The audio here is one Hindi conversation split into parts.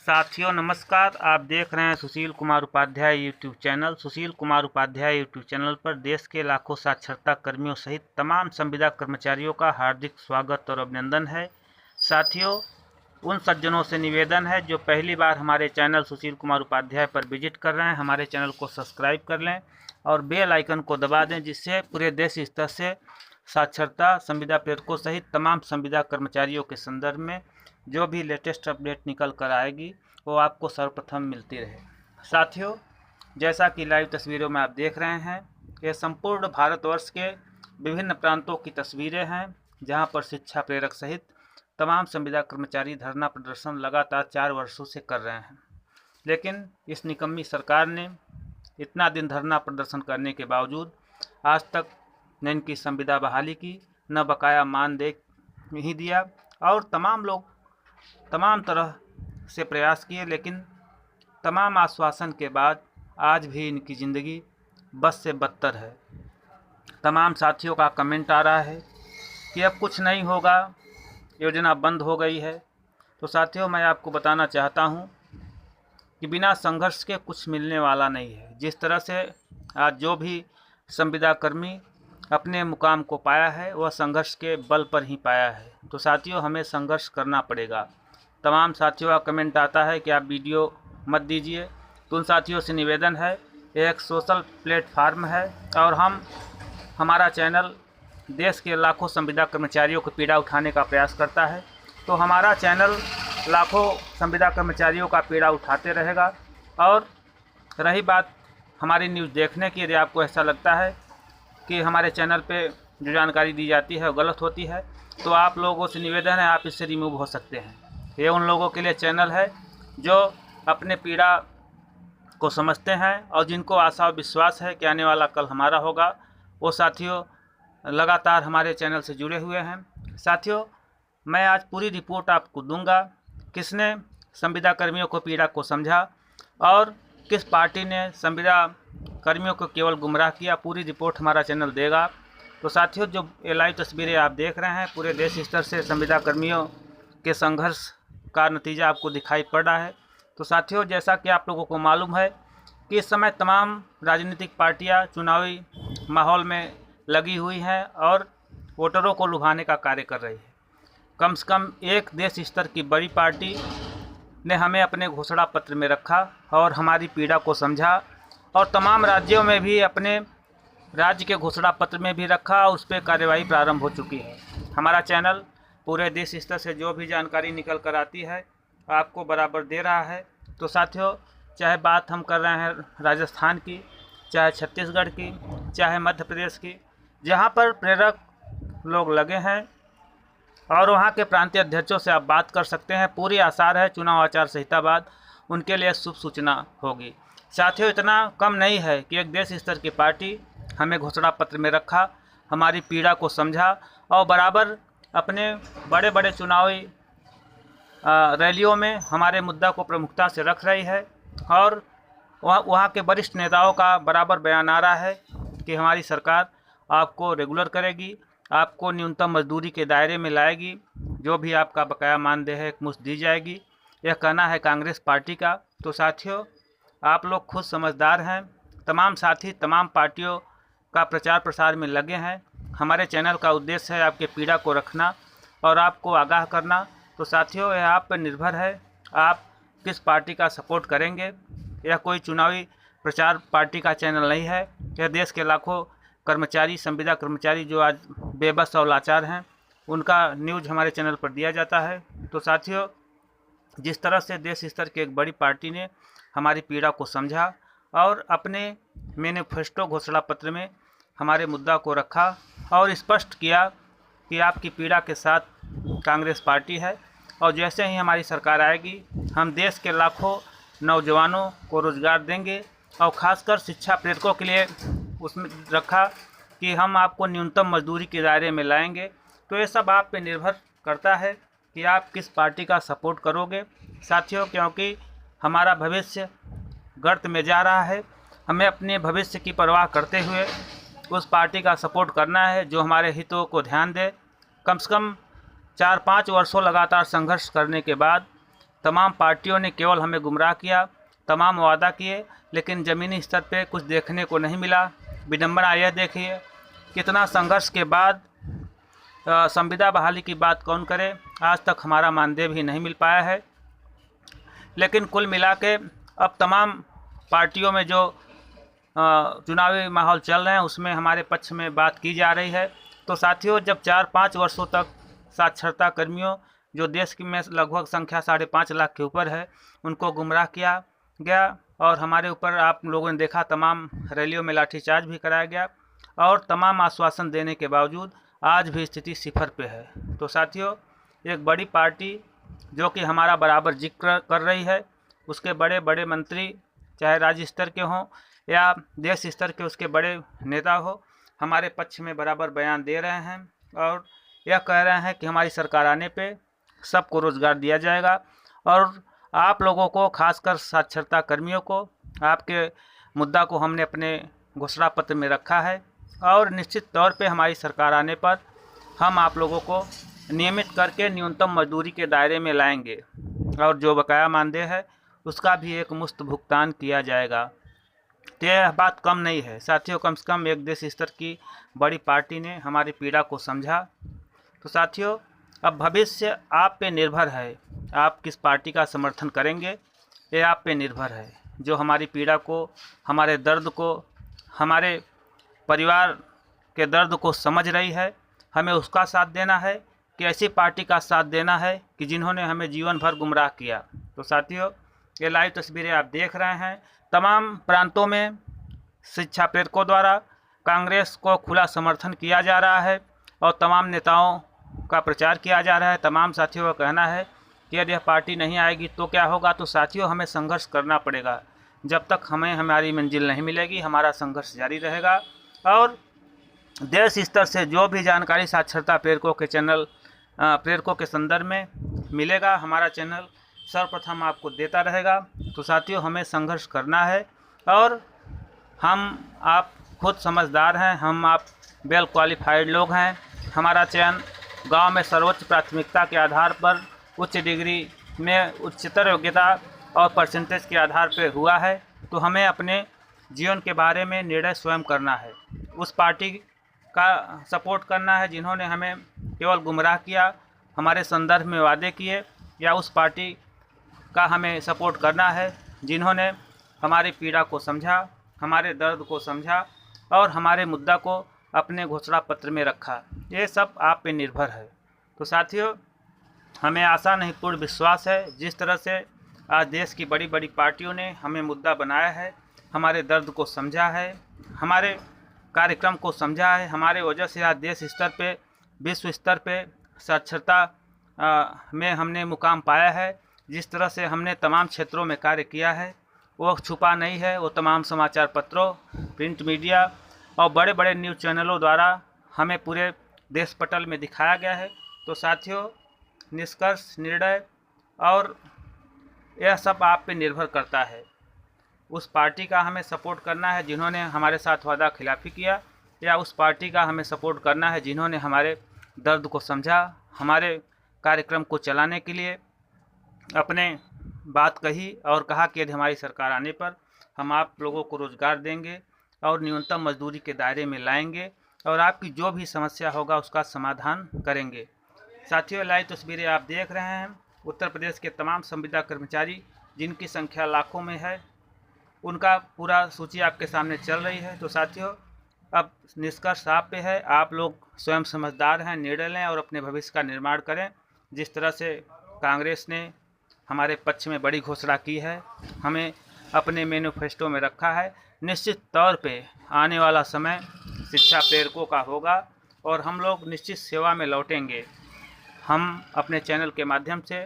साथियों नमस्कार। आप देख रहे हैं Sushil Kumar Upadhyay YouTube channel. Sushil Kumar Upadhyay YouTube channel पर देश के लाखों साक्षरता कर्मियों सहित तमाम संविदा कर्मचारियों का हार्दिक स्वागत और अभिनंदन है। साथियों, उन सज्जनों से निवेदन है जो पहली बार हमारे चैनल सुशील कुमार उपाध्याय पर विजिट कर रहे हैं, हमारे चैनल को सब्सक्राइब कर लें और बेल आइकन को दबा दें, जिससे पूरे देश स्तर से साक्षरता संविदा प्रेरकों सहित तमाम संविदा कर्मचारियों के संदर्भ में जो भी लेटेस्ट अपडेट निकल कर आएगी वो आपको सर्वप्रथम मिलती रहे। साथियों, जैसा कि लाइव तस्वीरों में आप देख रहे हैं, ये संपूर्ण भारतवर्ष के विभिन्न प्रांतों की तस्वीरें हैं, जहां पर शिक्षा प्रेरक सहित तमाम संविदा कर्मचारी धरना प्रदर्शन लगातार 4 वर्षों से कर रहे हैं। लेकिन इस निकम्मी सरकार ने इतना दिन धरना प्रदर्शन करने के बावजूद आज तक न इनकी संविदा बहाली की, न बकाया मानदेय ही दिया, और तमाम लोग तमाम तरह से प्रयास किए, लेकिन तमाम आश्वासन के बाद आज भी इनकी ज़िंदगी बस से बदतर है। तमाम साथियों का कमेंट आ रहा है कि अब कुछ नहीं होगा, योजना बंद हो गई है। तो साथियों, मैं आपको बताना चाहता हूं कि बिना संघर्ष के कुछ मिलने वाला नहीं है। जिस तरह से आज जो भी संविदा कर्मी अपने मुकाम को पाया है, वह संघर्ष के बल पर ही पाया है। तो साथियों, हमें संघर्ष करना पड़ेगा। तमाम साथियों का कमेंट आता है कि आप वीडियो मत दीजिए, तो उन साथियों से निवेदन है, यह एक सोशल प्लेटफार्म है और हमारा चैनल देश के लाखों संविदा कर्मचारियों की पीड़ा उठाने का प्रयास करता है। तो हमारा चैनल लाखों संविदा कर्मचारियों का पीड़ा उठाते रहेगा। और रही बात हमारी न्यूज़ देखने की, यदि आपको ऐसा लगता है कि हमारे चैनल पे जो जानकारी दी जाती है वो गलत होती है, तो आप लोगों से निवेदन है, आप इससे रिमूव हो सकते हैं। ये उन लोगों के लिए चैनल है जो अपने पीड़ा को समझते हैं और जिनको आशा और विश्वास है कि आने वाला कल हमारा होगा। वो साथियों लगातार हमारे चैनल से जुड़े हुए हैं। साथियों, मैं आज पूरी रिपोर्ट आपको दूंगा, किसने संविदा कर्मियों को पीड़ा को समझा और किस पार्टी ने संविदा कर्मियों को केवल गुमराह किया। पूरी रिपोर्ट हमारा चैनल देगा। तो साथियों, जो ये लाइव तस्वीरें आप देख रहे हैं, पूरे देश स्तर से संविदा कर्मियों के संघर्ष का नतीजा आपको दिखाई पड़ रहा है। तो साथियों, जैसा कि आप लोगों को मालूम है कि इस समय तमाम राजनीतिक पार्टियां चुनावी माहौल में लगी हुई हैं और वोटरों को लुभाने का कार्य कर रही है। कम से कम एक देश स्तर की बड़ी पार्टी ने हमें अपने घोषणा पत्र में रखा और हमारी पीड़ा को समझा, और तमाम राज्यों में भी अपने राज्य के घोषणा पत्र में भी रखा और उस पर कार्यवाही प्रारंभ हो चुकी है। हमारा चैनल पूरे देश स्तर से जो भी जानकारी निकल कर आती है आपको बराबर दे रहा है। तो साथियों, चाहे बात हम कर रहे हैं राजस्थान की, चाहे छत्तीसगढ़ की, चाहे मध्य प्रदेश की, जहां पर प्रेरक लोग लगे हैं और वहां के प्रांतीय अध्यक्षों से आप बात कर सकते हैं। पूरी आसार है चुनाव आचार संहिता बाद उनके लिए शुभ सूचना होगी। साथियों, इतना कम नहीं है कि एक देश स्तर की पार्टी हमें घोषणा पत्र में रखा, हमारी पीड़ा को समझा और बराबर अपने बड़े बड़े चुनावी रैलियों में हमारे मुद्दा को प्रमुखता से रख रही है। और वहाँ के वरिष्ठ नेताओं का बराबर बयान आ रहा है कि हमारी सरकार आपको रेगुलर करेगी, आपको न्यूनतम मजदूरी के दायरे में लाएगी, जो भी आपका बकाया मानदेय है एकमुश्त दी जाएगी। यह कहना है कांग्रेस पार्टी का। तो साथियों, आप लोग खुद समझदार हैं। तमाम साथी तमाम पार्टियों का प्रचार प्रसार में लगे हैं। हमारे चैनल का उद्देश्य है आपके पीड़ा को रखना और आपको आगाह करना। तो साथियों, यह आप पर निर्भर है, आप किस पार्टी का सपोर्ट करेंगे। यह कोई चुनावी प्रचार पार्टी का चैनल नहीं है। यह देश के लाखों कर्मचारी, संविदा कर्मचारी जो आज बेबस और लाचार हैं, उनका न्यूज़ हमारे चैनल पर दिया जाता है। तो साथियों, जिस तरह से देश स्तर की एक बड़ी पार्टी ने हमारी पीड़ा को समझा और अपने मैनिफेस्टो घोषणा पत्र में हमारे मुद्दा को रखा और स्पष्ट किया कि आपकी पीड़ा के साथ कांग्रेस पार्टी है, और जैसे ही हमारी सरकार आएगी हम देश के लाखों नौजवानों को रोज़गार देंगे और ख़ासकर शिक्षा प्रेरकों के लिए उसमें रखा कि हम आपको न्यूनतम मजदूरी के दायरे में लाएंगे। तो ये सब आप पे निर्भर करता है कि आप किस पार्टी का सपोर्ट करोगे। साथियों, क्योंकि हमारा भविष्य गर्त में जा रहा है, हमें अपने भविष्य की परवाह करते हुए उस पार्टी का सपोर्ट करना है जो हमारे हितों को ध्यान दे। कम से कम 4-5 वर्षों लगातार संघर्ष करने के बाद तमाम पार्टियों ने केवल हमें गुमराह किया, तमाम वादा किए, लेकिन ज़मीनी स्तर पे कुछ देखने को नहीं मिला। विडंबना यह देखिए, कितना संघर्ष के बाद संविदा बहाली की बात कौन करे, आज तक हमारा मानदेय भी नहीं मिल पाया है। लेकिन कुल मिला के अब तमाम पार्टियों में जो चुनावी माहौल चल रहे हैं उसमें हमारे पक्ष में बात की जा रही है। तो साथियों, जब 4-5 वर्षों तक साक्षरता कर्मियों, जो देश की में लगभग संख्या 5.5 लाख के ऊपर है, उनको गुमराह किया गया और हमारे ऊपर आप लोगों ने देखा तमाम रैलियों में लाठीचार्ज भी कराया गया और तमाम आश्वासन देने के बावजूद आज भी स्थिति सिफर पे है। तो साथियों, एक बड़ी पार्टी जो कि हमारा बराबर जिक्र कर रही है, उसके बड़े बड़े मंत्री चाहे राज्य स्तर के हों या देश स्तर के उसके बड़े नेता हो, हमारे पक्ष में बराबर बयान दे रहे हैं और यह कह रहे हैं कि हमारी सरकार आने पे सबको रोज़गार दिया जाएगा। और आप लोगों को, खासकर साक्षरता कर्मियों को, आपके मुद्दा को हमने अपने घोषणा पत्र में रखा है और निश्चित तौर पे हमारी सरकार आने पर हम आप लोगों को नियमित करके न्यूनतम मजदूरी के दायरे में लाएंगे और जो बकाया मानदेय है उसका भी एक मुश्त भुगतान किया जाएगा। तो यह बात कम नहीं है साथियों, कम से कम एक देश स्तर की बड़ी पार्टी ने हमारी पीड़ा को समझा। तो साथियों, अब भविष्य आप पे निर्भर है, आप किस पार्टी का समर्थन करेंगे ये आप पे निर्भर है। जो हमारी पीड़ा को, हमारे दर्द को, हमारे परिवार के दर्द को समझ रही है, हमें उसका साथ देना है कि ऐसी पार्टी का साथ देना है कि जिन्होंने हमें जीवन भर गुमराह किया। तो साथियों, ये लाइव तस्वीरें आप देख रहे हैं, तमाम प्रांतों में शिक्षा प्रेरकों द्वारा कांग्रेस को खुला समर्थन किया जा रहा है और तमाम नेताओं का प्रचार किया जा रहा है। तमाम साथियों का कहना है कि यदि यह पार्टी नहीं आएगी तो क्या होगा। तो साथियों, हमें संघर्ष करना पड़ेगा, जब तक हमें हमारी मंजिल नहीं मिलेगी हमारा संघर्ष जारी रहेगा। और देश स्तर से जो भी जानकारी साक्षरता प्रेरकों के चैनल प्रेरकों के संदर्भ में मिलेगा, हमारा चैनल सर्वप्रथम आपको देता रहेगा। तो साथियों, हमें संघर्ष करना है और हम आप खुद समझदार हैं, हम आप वेल क्वालिफाइड लोग हैं। हमारा चयन गांव में सर्वोच्च प्राथमिकता के आधार पर उच्च डिग्री में उच्चतर योग्यता और परसेंटेज के आधार पर हुआ है। तो हमें अपने जीवन के बारे में निर्णय स्वयं करना है, उस पार्टी का सपोर्ट करना है जिन्होंने हमें केवल गुमराह किया, हमारे संदर्भ में वादे किए, या उस पार्टी का हमें सपोर्ट करना है जिन्होंने हमारी पीड़ा को समझा, हमारे दर्द को समझा और हमारे मुद्दा को अपने घोषणा पत्र में रखा। ये सब आप पे निर्भर है। तो साथियों, हमें आशा नहीं पूर्ण विश्वास है, जिस तरह से आज देश की बड़ी बड़ी पार्टियों ने हमें मुद्दा बनाया है, हमारे दर्द को समझा है, हमारे कार्यक्रम को समझा है, हमारे वजह से आज देश स्तर पे, विश्व स्तर पे साक्षरता में हमने मुकाम पाया है। जिस तरह से हमने तमाम क्षेत्रों में कार्य किया है वो छुपा नहीं है, वो तमाम समाचार पत्रों, प्रिंट मीडिया और बड़े बड़े न्यूज़ चैनलों द्वारा हमें पूरे देश पटल में दिखाया गया है। तो साथियों, निष्कर्ष, निर्णय और यह सब आप पे निर्भर करता है। उस पार्टी का हमें सपोर्ट करना है जिन्होंने हमारे साथ वादा खिलाफ़ी किया, या उस पार्टी का हमें सपोर्ट करना है जिन्होंने हमारे दर्द को समझा, हमारे कार्यक्रम को चलाने के लिए अपने बात कही और कहा कि यदि हमारी सरकार आने पर हम आप लोगों को रोज़गार देंगे और न्यूनतम मजदूरी के दायरे में लाएंगे और आपकी जो भी समस्या होगा उसका समाधान करेंगे। साथियों, लाइव तस्वीरें आप देख रहे हैं, उत्तर प्रदेश के तमाम संविदा कर्मचारी जिनकी संख्या लाखों में है, उनका पूरा सूची आपके सामने चल रही है। तो साथियों, अब निष्कर्ष आप पे है, आप लोग स्वयं समझदार हैं, निर्णय लें और अपने भविष्य का निर्माण करें। जिस तरह से कांग्रेस ने हमारे पक्ष में बड़ी घोषणा की है, हमें अपने मैनिफेस्टो में रखा है, निश्चित तौर पे आने वाला समय शिक्षा प्रेरकों का होगा और हम लोग निश्चित सेवा में लौटेंगे। हम अपने चैनल के माध्यम से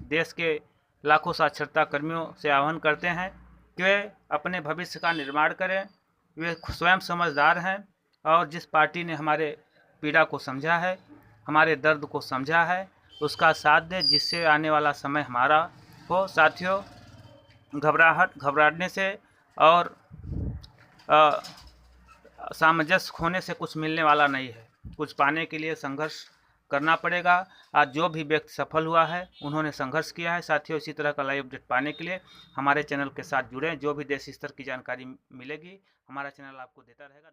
देश के लाखों साक्षरता कर्मियों से आह्वान करते हैं कि वे अपने भविष्य का निर्माण करें। वे स्वयं समझदार हैं और जिस पार्टी ने हमारे पीड़ा को समझा है, हमारे दर्द को समझा है, उसका साथ दे, जिससे आने वाला समय हमारा हो। साथियों, घबराने से और सामंजस्य खोने से कुछ मिलने वाला नहीं है। कुछ पाने के लिए संघर्ष करना पड़ेगा। आज जो भी व्यक्ति सफल हुआ है उन्होंने संघर्ष किया है। साथियों, इसी तरह का लाइव अपडेट पाने के लिए हमारे चैनल के साथ जुड़ें। जो भी देश स्तर की जानकारी मिलेगी हमारा चैनल आपको देता रहेगा।